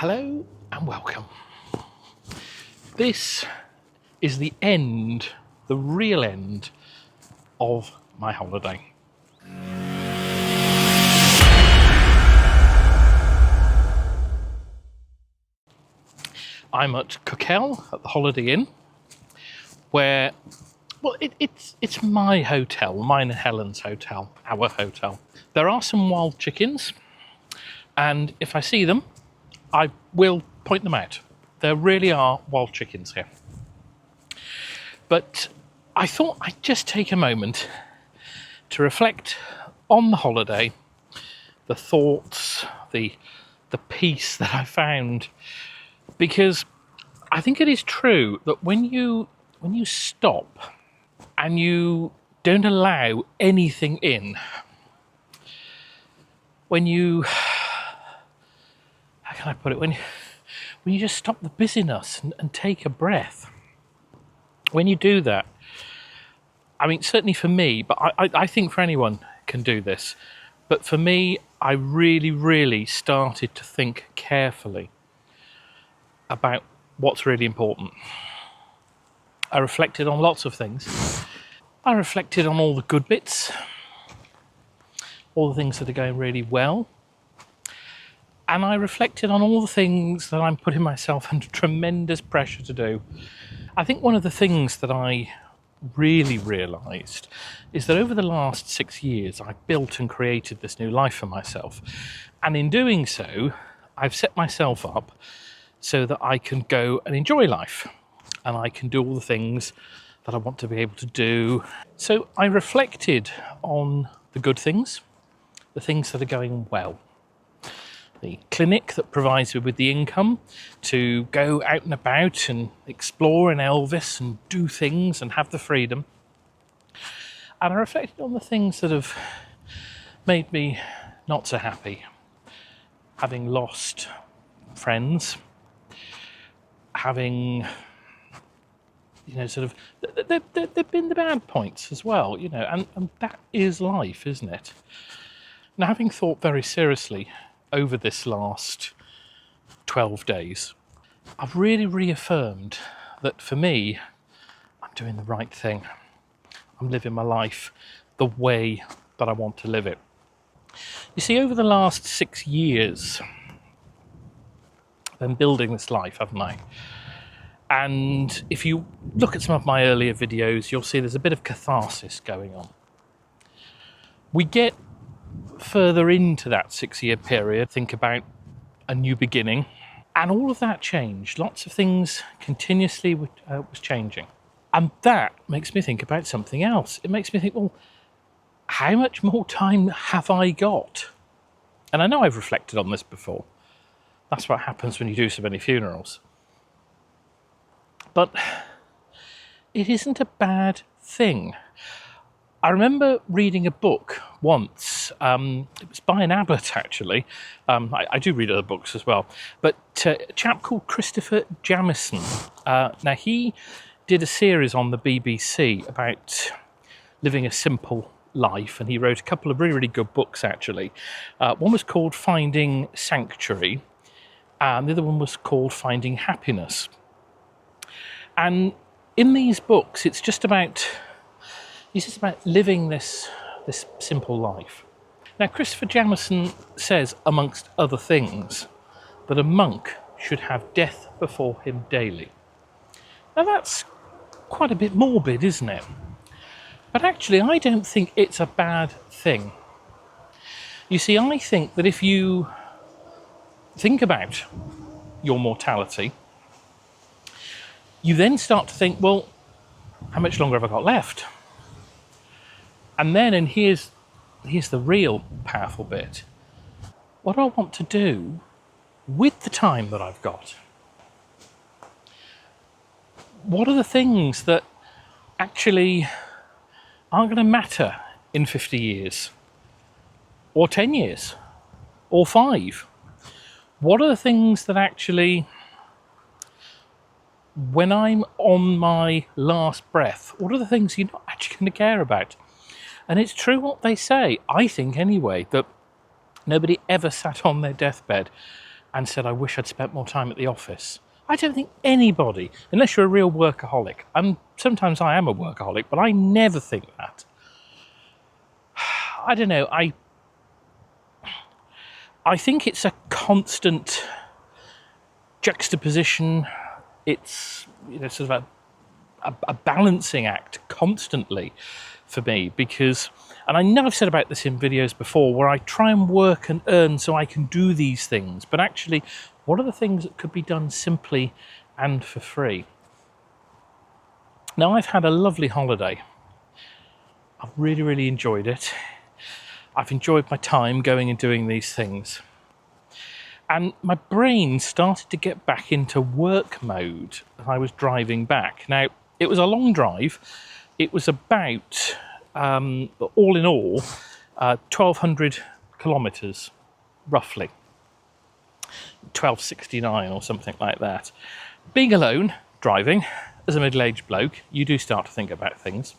Hello and welcome. This is the end, the real end of my holiday. I'm at Coquelles at the Holiday Inn, where, well, it's my hotel, mine and Helen's hotel, our hotel. There are some wild chickens, and if I see them, I will point them out. There really are wild chickens here. But I thought I'd just take a moment to reflect on the holiday, the thoughts, the peace that I found, because I think it is true that when you stop and you don't allow anything in, when you, how can I put it, when you just stop the busyness and take a breath, when you do that, I mean, certainly for me, but I think for anyone can do this, but for me, I really started to think carefully about what's really important. I reflected on lots of things. I reflected on all the good bits, all the things that are going really well, and I reflected on all the things that I'm putting myself under tremendous pressure to do. I think one of the things that I really realised is that over the last 6 years I've built and created this new life for myself, and in doing so I've set myself up so that I can go and enjoy life and I can do all the things that I want to be able to do. So I reflected on the good things, the things that are going well. The clinic that provides me with the income to go out and about and explore in Elvis and do things and have the freedom. And I reflected on the things that have made me not so happy. Having lost friends, having, sort of, there've been the bad points as well, and that is life, isn't it? Now, having thought very seriously over this last 12 days, I've really reaffirmed that for me, I'm doing the right thing. I'm living my life the way that I want to live it. You see, over the last 6 years, I've been building this life, haven't I? And if you look at some of my earlier videos, you'll see there's a bit of catharsis going on. We get further into that 6-year period, think about a new beginning, and all of that changed. Lots of things continuously was changing. And that makes me think about something else. It makes me think, well, how much more time have I got? And I know I've reflected on this before. That's what happens when you do so many funerals. But it isn't a bad thing. I remember reading a book once. It was by an abbot, actually. I do read other books as well. But a chap called Christopher Jamieson. Now, he did a series on the BBC about living a simple life, and he wrote a couple of really good books, actually. One was called Finding Sanctuary, and the other one was called Finding Happiness. And in these books, it's just about living this simple life. Now, Christopher Jamieson says, amongst other things, that a monk should have death before him daily. Now, that's quite a bit morbid, isn't it? But actually, I don't think it's a bad thing. You see, I think that if you think about your mortality, you then start to think, well, how much longer have I got left? And then, and here's the real powerful bit, what do I want to do with the time that I've got? What are the things that actually aren't going to matter in 50 years? Or 10 years? Or 5? What are the things that actually, when I'm on my last breath, what are the things you're not actually going to care about? And it's true what they say, I think anyway, that nobody ever sat on their deathbed and said, I wish I'd spent more time at the office. I don't think anybody, unless you're a real workaholic, and sometimes I am a workaholic, but I never think that. I don't know, I think it's a constant juxtaposition. It's, you know, sort of a balancing act constantly for me, because, and I know I've said about this in videos before, where I try and work and earn so I can do these things, but actually, what are the things that could be done simply and for free? Now, I've had a lovely holiday. I've really, really enjoyed it. I've enjoyed my time going and doing these things. And my brain started to get back into work mode as I was driving back. Now, it was a long drive. It was about, all in all, 1,200 kilometres, roughly. 1269 or something like that. Being alone, driving, as a middle-aged bloke, you do start to think about things.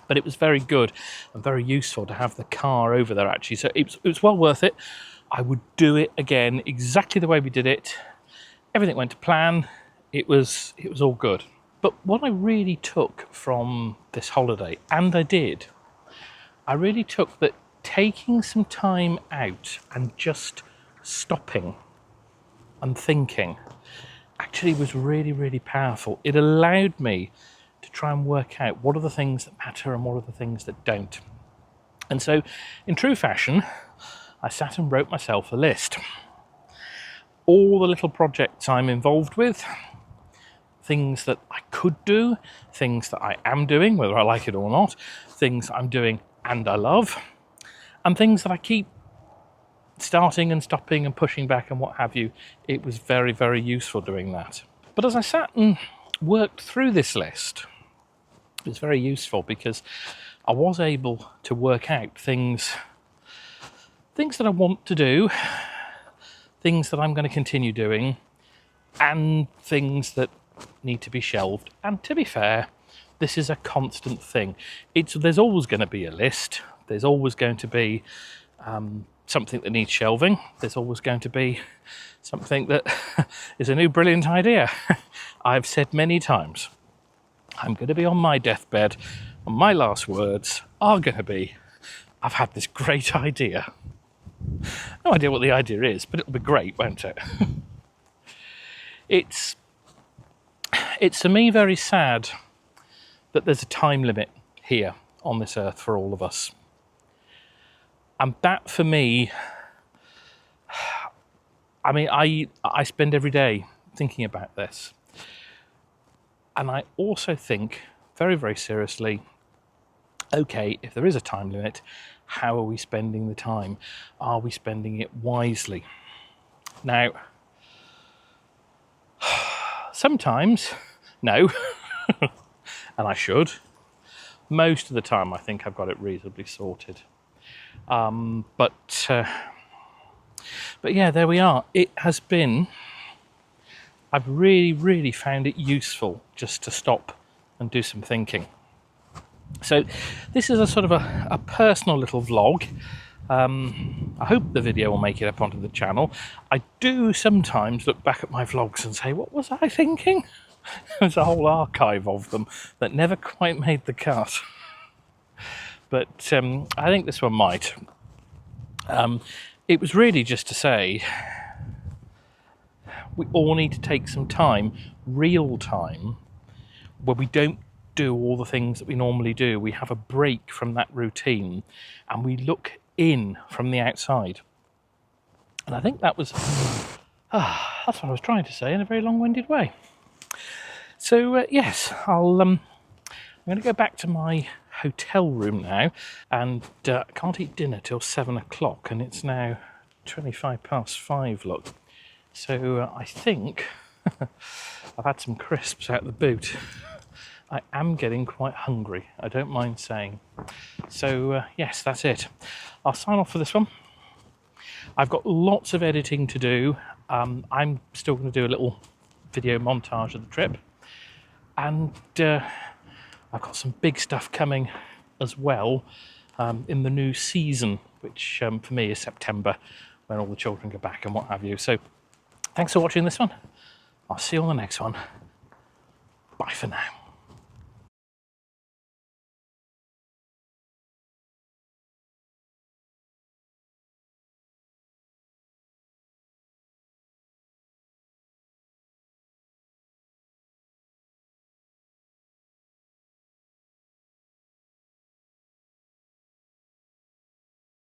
But it was very good and very useful to have the car over there, actually. So it was well worth it. I would do it again exactly the way we did it. Everything went to plan. It was all good. But what I really took from this holiday, and I really took that taking some time out and just stopping and thinking actually was really, really powerful. It allowed me to try and work out what are the things that matter and what are the things that don't. And so, in true fashion, I sat and wrote myself a list. All the little projects I'm involved with, things that I could do, things that I am doing, whether I like it or not, things I'm doing and I love, and things that I keep starting and stopping and pushing back and what have you. It was very, very useful doing that. But as I sat and worked through this list, it was very useful because I was able to work out things that I want to do, things that I'm going to continue doing, and things that need to be shelved. And to be fair, this is a constant thing. There's always going to be a list. There's always going to be something that needs shelving. There's always going to be something that is a new brilliant idea. I've said many times, I'm going to be on my deathbed, and my last words are going to be, I've had this great idea. No idea what the idea is, but it'll be great, won't it? It's for me very sad that there's a time limit here on this earth for all of us. And that, for me, I mean, I spend every day thinking about this. And I also think, very, very seriously, okay, if there is a time limit, how are we spending the time? Are we spending it wisely? Now, sometimes, no, and I should. Most of the time, I think I've got it reasonably sorted. But yeah, there we are. It has been, I've really, really found it useful just to stop and do some thinking. So this is a sort of a personal little vlog. I hope the video will make it up onto the channel. I do sometimes look back at my vlogs and say, what was I thinking? There's a whole archive of them that never quite made the cut. But I think this one might. It was really just to say, we all need to take some time, real time, where we don't do all the things that we normally do. We have a break from that routine and we look in from the outside. And I think that was, that's what I was trying to say in a very long-winded way. So yes, I'm going to go back to my hotel room now, and I can't eat dinner till 7 o'clock, and it's now 5:25, look. So I think I've had some crisps out the boot. I am getting quite hungry, I don't mind saying. So yes, that's it. I'll sign off for this one. I've got lots of editing to do. I'm still going to do a little video montage of the trip. And I've got some big stuff coming as well in the new season, which for me is September, when all the children go back and what have you. So thanks for watching this one. I'll see you on the next one. Bye for now.